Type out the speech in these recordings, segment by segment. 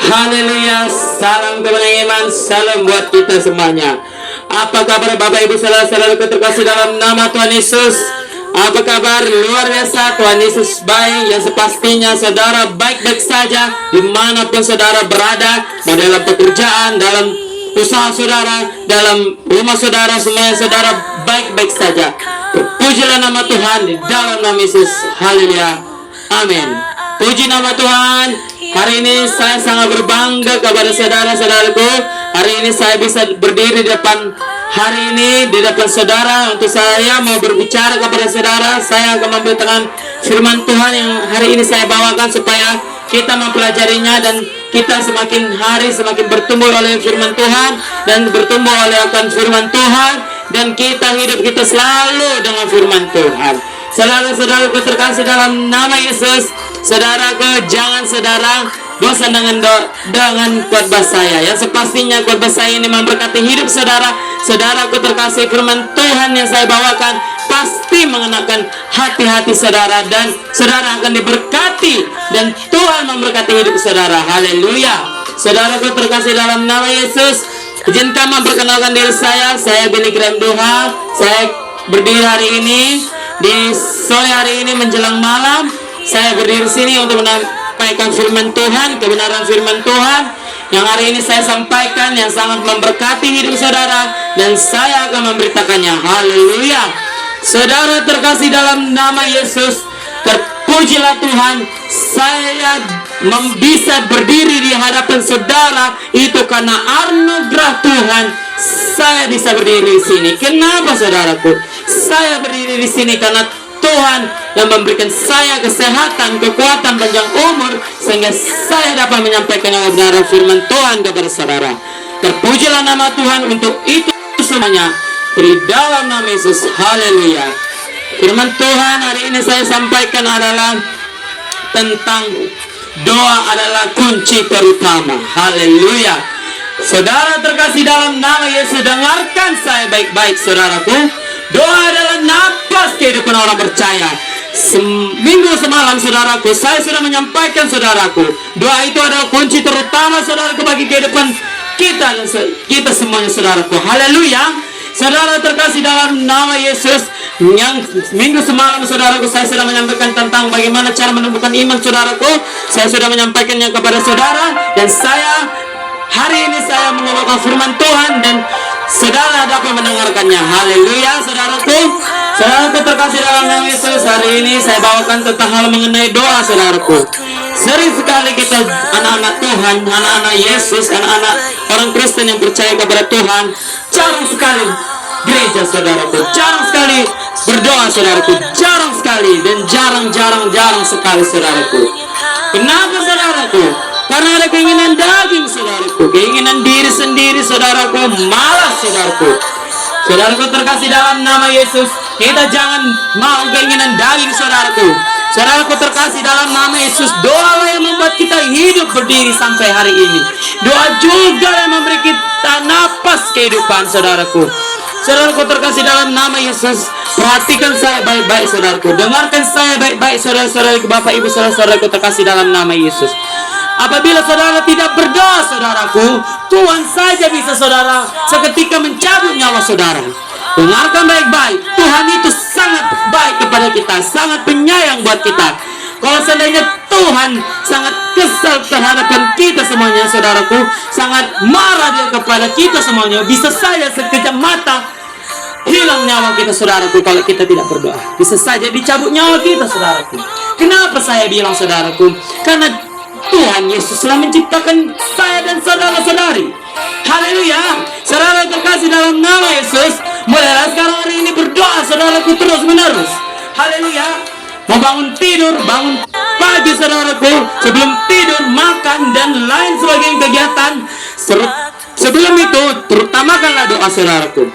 Haleluya, salam kemenangan iman, salam buat kita semuanya. Apa kabar Bapak Ibu saudara-saudara terkasih dalam nama Tuhan Yesus? Apa kabar? Luar biasa, Tuhan Yesus baik. Yang sepastinya saudara baik-baik saja dimanapun saudara berada, mau dalam pekerjaan, dalam usaha saudara, dalam rumah saudara, semuanya saudara baik-baik saja. Pujilah nama Tuhan di dalam nama Yesus. Haleluya, amin. Puji nama Tuhan. Hari ini saya sangat berbangga kepada saudara-saudaraku. Hari ini saya bisa berdiri di depan saudara untuk saya mau berbicara kepada saudara. Saya akan memberitakan firman Tuhan yang hari ini saya bawakan supaya kita mempelajarinya dan kita semakin hari semakin bertumbuh oleh firman Tuhan dan bertumbuh oleh akan firman Tuhan, dan kita hidup kita selalu dengan firman Tuhan. Saudara-saudaraku terkasih dalam nama Yesus, saudaraku, jangan saudara bosan dengan khotbah saya. Yang sepastinya khotbah saya ini memberkati hidup saudara. Saudaraku terkasih, firman Tuhan yang saya bawakan pasti mengenakan hati-hati saudara, dan saudara akan diberkati, dan Tuhan memberkati hidup saudara. Haleluya. Saudaraku terkasih dalam nama Yesus, izinkan memperkenalkan diri saya. Saya Billy Graham Doha. Saya berdiri hari ini di sore hari ini menjelang malam. Saya berdiri sini untuk menyampaikan firman Tuhan, kebenaran firman Tuhan yang hari ini saya sampaikan, yang sangat memberkati hidup saudara, dan saya akan memberitakannya. Haleluya. Saudara terkasih dalam nama Yesus, terpujilah Tuhan. Saya bisa berdiri di hadapan saudara itu karena anugerah Tuhan. Saya bisa berdiri di sini. Kenapa saudaraku? Saya berdiri di sini karena Tuhan yang memberikan saya kesehatan, kekuatan, panjang umur, sehingga saya dapat menyampaikan yang kebenaran firman Tuhan kepada saudara. Terpujilah nama Tuhan untuk itu semuanya di dalam nama Yesus. Haleluya. Firman Tuhan hari ini saya sampaikan adalah tentang doa adalah kunci terutama. Haleluya. Saudara terkasih dalam nama Yesus, dengarkan saya baik-baik saudaraku. Doa adalah napas kehidupan orang percaya. Seminggu semalam saudaraku, saya sudah menyampaikan saudaraku, doa itu adalah kunci terutama saudaraku bagi kehidupan kita dan kita semuanya saudaraku. Haleluya. Saudara terkasih dalam nama Yesus, yang minggu semalam saudaraku saya sudah menyampaikan tentang bagaimana cara menumbuhkan iman saudaraku. Saya sudah menyampaikannya kepada saudara, dan hari ini saya membawakan firman Tuhan dan saudara dapat mendengarkannya. Haleluya saudaraku. Saudaraku terkasih dalam nama Yesus, hari ini saya bawakan tentang hal mengenai doa saudaraku. Sering sekali kita anak-anak Tuhan, anak-anak Yesus, anak-anak orang Kristen yang percaya kepada Tuhan, jarang sekali gereja saudaraku, jarang sekali berdoa saudaraku, jarang sekali, dan jarang sekali saudaraku. Kenapa saudaraku? Karena ada keinginan daging saudaraku, keinginan diri sendiri saudaraku, malas saudaraku. Saudaraku terkasih dalam nama Yesus, kita jangan mau keinginan daging saudaraku. Saudaraku terkasih dalam nama Yesus, doalah yang membuat kita hidup berdiri sampai hari ini. Doa juga yang memberi kita napas kehidupan saudaraku. Saudaraku terkasih dalam nama Yesus, perhatikan saya baik-baik saudaraku, dengarkan saya baik-baik saudara-saudaraku, Bapak Ibu saudara-saudaraku terkasih dalam nama Yesus. Apabila saudara tidak berdoa saudaraku, Tuhan saja bisa saudara seketika mencabut nyawa saudara. Dengarkan baik-baik, Tuhan itu sangat baik kepada kita, sangat penyayang buat kita. Kalau seandainya Tuhan sangat kesal terhadap kita semuanya saudaraku, sangat marah dia kepada kita semuanya, bisa saja sekejap mata hilang nyawa kita saudaraku kalau kita tidak berdoa. Bisa saja dicabut nyawa kita saudaraku. Kenapa saya bilang saudaraku? Karena Tuhan Yesus telah menciptakan saya dan saudara-saudari. Haleluya. Saudara terkasih dalam nama Yesus, mulailah sekarang hari ini berdoa saudaraku terus menerus. Haleluya. Mau bangun tidur, bangun pagi saudaraku, sebelum tidur makan dan lain sebagainya kegiatan. Sebelum itu terutamakanlah doa saudaraku.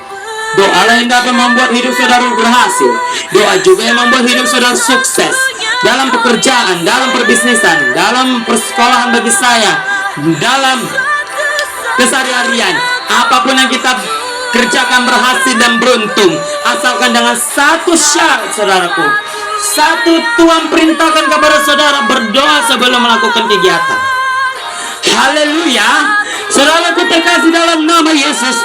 Doalah yang dapat membuat hidup saudara berhasil. Doa juga yang membuat hidup saudara sukses dalam pekerjaan, dalam perbisnisan, dalam persekolahan bagi saya, dalam keseharian. Apapun yang kita kerjakan berhasil dan beruntung, asalkan dengan satu syarat saudaraku. Satu, Tuhan perintahkan kepada saudara berdoa sebelum melakukan kegiatan. Haleluya. Saudaraku terkasih dalam nama Yesus,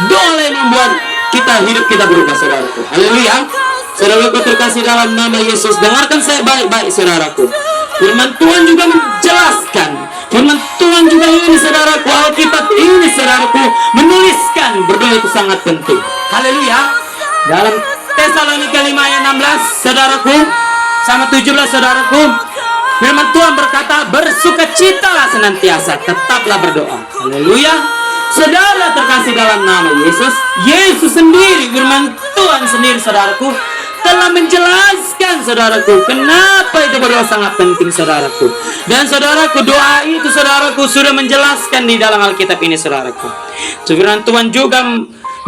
doa yang membuat kita hidup kita berubah, saudaraku. Haleluya. Saudaraku terkasih dalam nama Yesus, dengarkan saya baik-baik, saudaraku. Firman Tuhan juga menjelaskan, firman Tuhan juga ini, saudaraku, Alkitab ini, saudaraku, menuliskan berdoa itu sangat penting. Haleluya. Dalam Tesalonika 5 ayat 16, saudaraku, sama 17, saudaraku, firman Tuhan berkata, bersukacitalah senantiasa, tetaplah berdoa. Haleluya. Saudara terkasih dalam nama Yesus, Yesus sendiri, firman Tuhan sendiri, saudaraku, telah menjelaskan, saudaraku, kenapa itu berdoa sangat penting, saudaraku. Dan saudaraku, doa itu, saudaraku, sudah menjelaskan di dalam Alkitab ini, saudaraku. Firman Tuhan juga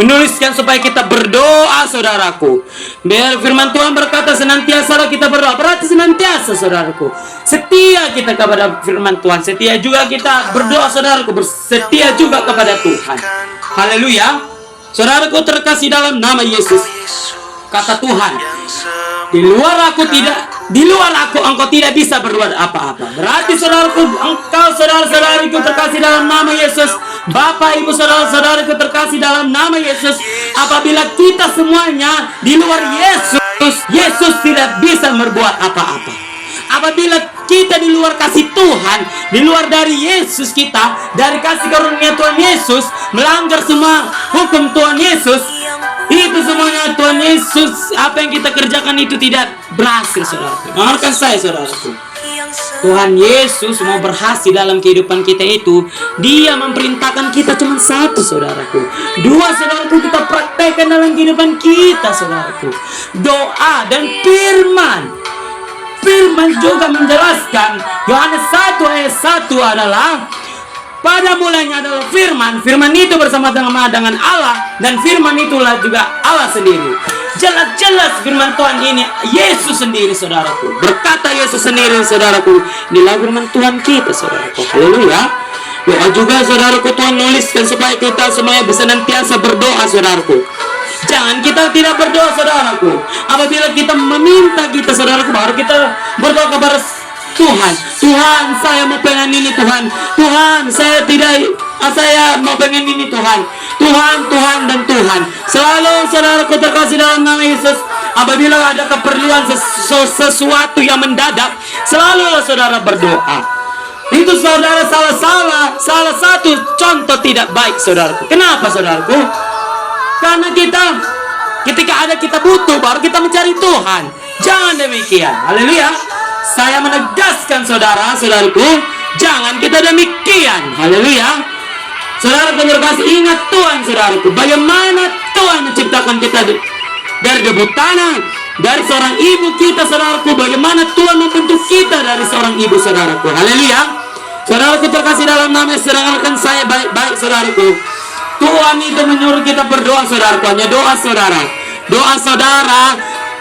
menuliskan supaya kita berdoa, saudaraku. Biar firman Tuhan berkata senantiasa kita berdoa. Berarti senantiasa, saudaraku, setia kita kepada firman Tuhan, setia juga kita berdoa, saudaraku, bersetia juga kepada Tuhan. Haleluya. Saudaraku terkasih dalam nama Yesus, kata Tuhan, di luar aku engkau tidak bisa berbuat apa-apa. Berarti saudaraku, engkau saudara-saudariku terkasih dalam nama Yesus, Bapak Ibu saudara-saudariku terkasih dalam nama Yesus, apabila kita semuanya di luar Yesus tidak bisa berbuat apa-apa. Apabila kita di luar kasih Tuhan, di luar dari Yesus kita, dari kasih karunia Tuhan Yesus, melanggar semua hukum Tuhan Yesus, itu semuanya Tuhan Yesus, apa yang kita kerjakan itu tidak berhasil, saudaraku. Dengarkan saya, saudaraku. Tuhan Yesus mau berhasil dalam kehidupan kita itu, Dia memperintahkan kita cuma satu, saudaraku. Dua, saudaraku, kita praktekkan dalam kehidupan kita, saudaraku. Doa dan firman. Firman juga menjelaskan, Yohanes 1 ayat 1 adalah, pada mulanya adalah firman. Firman itu bersama-sama dengan Allah, dan firman itulah juga Allah sendiri. Jelas-jelas firman Tuhan ini Yesus sendiri, saudaraku. Berkata Yesus sendiri, saudaraku. Inilah firman Tuhan kita, saudaraku. Haleluya. Doa juga, saudaraku, Tuhan nuliskan supaya kita semuanya bisa senantiasa berdoa, saudaraku. Jangan kita tidak berdoa, saudaraku. Apabila kita meminta kita, saudaraku, baru kita berdoa kepada Tuhan. Tuhan, saya mau pengen ini, Tuhan. Tuhan, saya mau pengen ini, Tuhan. Tuhan dan Tuhan. Selalu, saudaraku terkasih dalam nama Yesus, apabila ada keperluan sesuatu yang mendadak, selalu saudara berdoa. Itu saudara salah satu contoh tidak baik, saudaraku. Kenapa, saudaraku? Karena ketika kita butuh, baru kita mencari Tuhan. Jangan demikian. Haleluya. Saya menegaskan, saudara-saudariku, jangan kita demikian. Haleluya. Saudara terkasih, ingat Tuhan, saudaraku, bagaimana Tuhan menciptakan kita dari debu tanah, dari seorang ibu kita, saudaraku. Bagaimana Tuhan membentuk kita dari seorang ibu, saudaraku. Haleluya. Saudaraku terkasih dalam nama, sedangkan saya baik-baik, saudaraku. Tuhan itu menyuruh kita berdoa, saudaraku. Hanya doa saudara. Doa saudara,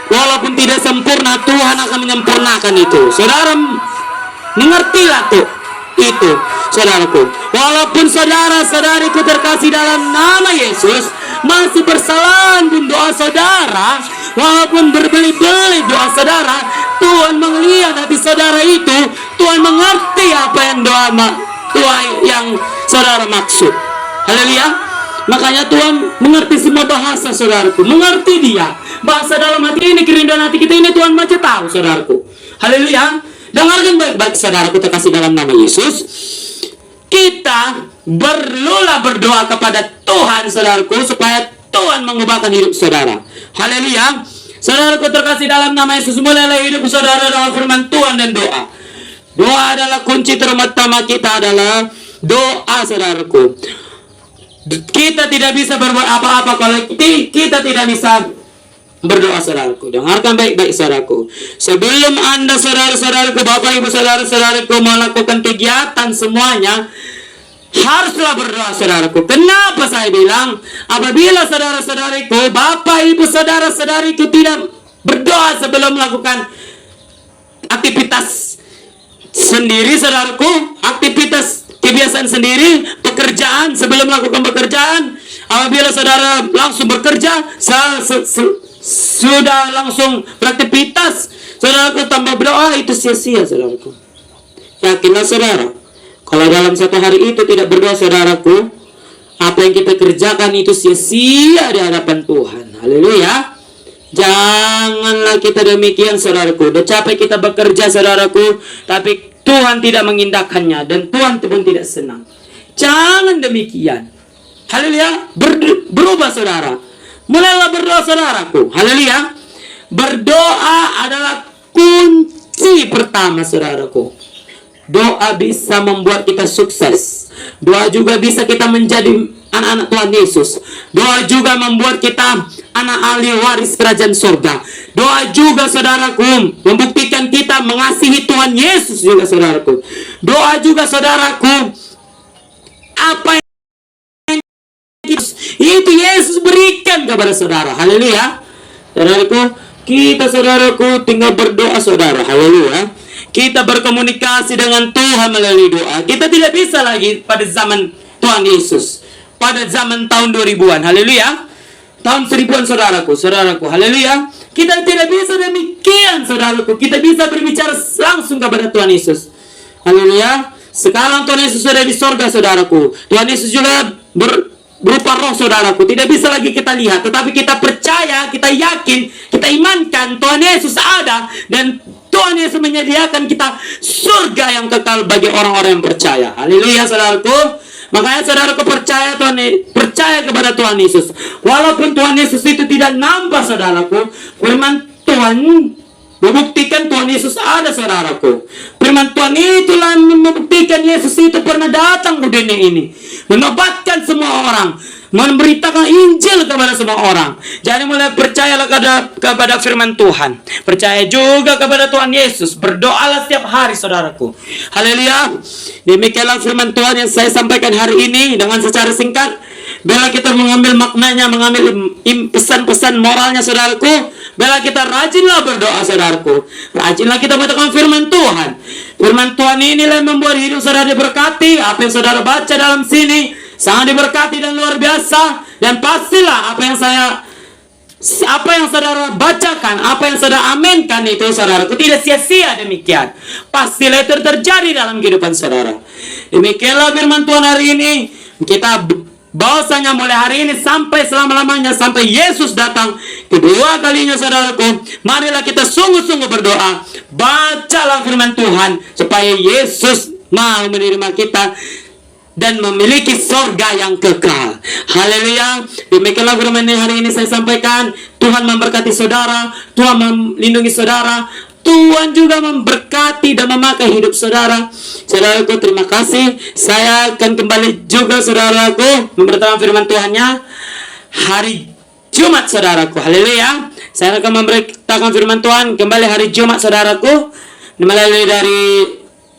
walaupun tidak sempurna, Tuhan akan menyempurnakan itu. Saudara, mengertilah tuh itu, saudaraku. Walaupun saudara-saudariku terkasih dalam nama Yesus masih bersalahan pun doa saudara, walaupun berbeli-beli doa saudara, Tuhan melihat hati saudara itu. Tuhan mengerti apa yang doa yang saudara maksud. Haleluya. Makanya Tuhan mengerti semua bahasa, saudaraku. Mengerti Dia. Bahasa dalam hati ini, kerinduan hati kita ini Tuhan baca tahu, saudaraku. Haleluya. Dengarkan baik-baik, saudaraku terkasih dalam nama Yesus. Kita perlulah berdoa kepada Tuhan, saudaraku, supaya Tuhan mengubahkan hidup saudara. Haleluya. Saudaraku terkasih dalam nama Yesus, mulailah hidup saudara dengan firman Tuhan dan doa. Doa adalah kunci terutama kita adalah doa, saudaraku. Kita tidak bisa berbuat apa-apa kalau kita tidak bisa berdoa, saudaraku. Dengarkan baik-baik, saudaraku. Sebelum Anda, saudara-saudaraku, Bapak Ibu saudara-saudaraku, melakukan kegiatan semuanya, haruslah berdoa, saudaraku. Kenapa saya bilang? Apabila saudara-saudariku, Bapak Ibu saudara-saudariku tidak berdoa sebelum melakukan aktivitas sendiri, saudaraku, aktivitas kebiasaan sendiri, pekerjaan, sebelum melakukan pekerjaan, apabila saudara langsung bekerja, sudah langsung beraktivitas, saudaraku tanpa berdoa, itu sia-sia, saudaraku. Yakinlah, saudara, Kalau dalam satu hari itu tidak berdoa, saudaraku, apa yang kita kerjakan itu sia-sia di hadapan Tuhan. Haleluya. Janganlah kita demikian, saudaraku. Udah capek kita bekerja, saudaraku, tapi Tuhan tidak mengindahkannya dan Tuhan pun tidak senang. Jangan demikian. Haleluya. Berubah, saudara. Mulailah berdoa, saudaraku. Haleluya. Berdoa adalah kunci pertama, saudaraku. Doa bisa membuat kita sukses. Doa juga bisa kita menjadi anak-anak Tuhan Yesus. Doa juga membuat kita anak ahli waris kerajaan surga. Doa juga, saudaraku, membuktikan kita mengasihi Tuhan Yesus juga, saudaraku. Doa juga, saudaraku, apa yang itu Yesus berikan kepada saudara. Haleluya. Saudaraku, kita, saudaraku, tinggal berdoa, saudara. Haleluya. Kita berkomunikasi dengan Tuhan melalui doa. Kita tidak bisa lagi pada zaman Tuhan Yesus, pada zaman tahun 2000-an. Haleluya. Tahun 1000-an, saudaraku. Haleluya. Kita tidak bisa demikian, saudaraku. Kita bisa berbicara langsung kepada Tuhan Yesus. Haleluya. Sekarang Tuhan Yesus sudah di sorga, saudaraku. Tuhan Yesus juga berupa roh, saudaraku. Tidak bisa lagi kita lihat, tetapi kita percaya, kita yakin, kita imankan Tuhan Yesus ada, dan Tuhan Yesus menyediakan kita surga yang kekal bagi orang-orang yang percaya. Haleluya, saudaraku. Makanya saudaraku percaya kepada Tuhan Yesus. Walaupun Tuhan Yesus itu tidak nampak, saudaraku, firman Tuhan membuktikan Tuhan Yesus ada, saudaraku. Firman Tuhan itulah membuktikan Yesus itu pernah datang ke dunia ini, menobatkan semua orang, memberitakan Injil kepada semua orang. Jadi mulai percayalah kepada firman Tuhan. Percaya juga kepada Tuhan Yesus. Berdoalah setiap hari, saudaraku. Haleluya. Demikianlah firman Tuhan yang saya sampaikan hari ini dengan secara singkat. Bila kita mengambil maknanya, mengambil pesan-pesan moralnya, saudaraku, bila kita rajinlah berdoa, saudaraku. Rajinlah kita bacakan firman Tuhan. Firman Tuhan inilah yang membuat hidup saudara diberkati. Apa yang saudara baca dalam sini sangat diberkati dan luar biasa. Dan pastilah apa yang saudara bacakan, apa yang saudara aminkan itu, saudaraku, tidak sia-sia demikian. Pastilah itu terjadi dalam kehidupan saudara. Demikianlah firman Tuhan hari ini. Kita bahwasanya mulai hari ini sampai selama-lamanya, sampai Yesus datang kedua kalinya, saudaraku, marilah kita sungguh-sungguh berdoa. Bacalah firman Tuhan supaya Yesus mau menerima kita dan memiliki surga yang kekal. Haleluya. Demikianlah firman yang hari ini saya sampaikan. Tuhan memberkati saudara, Tuhan melindungi saudara, Tuhan juga memberkati dan memakai hidup saudara. Saudaraku, terima kasih. Saya akan kembali juga, saudaraku, memberitakan firman Tuhannya hari Jumat, saudaraku. Haleluya. Saya akan memberitakan firman Tuhan kembali hari Jumat, saudaraku, melalui dari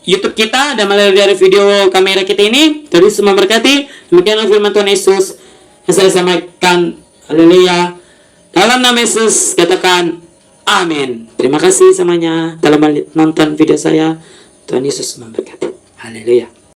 YouTube kita dan melalui dari video kamera kita ini. Terus memberkati. Demikianlah firman Tuhan Yesus yang saya sampaikan. Haleluya. Dalam nama Yesus katakan amin. Terima kasih semuanya telah menonton video saya. Tuhan Yesus memberkati. Haleluya.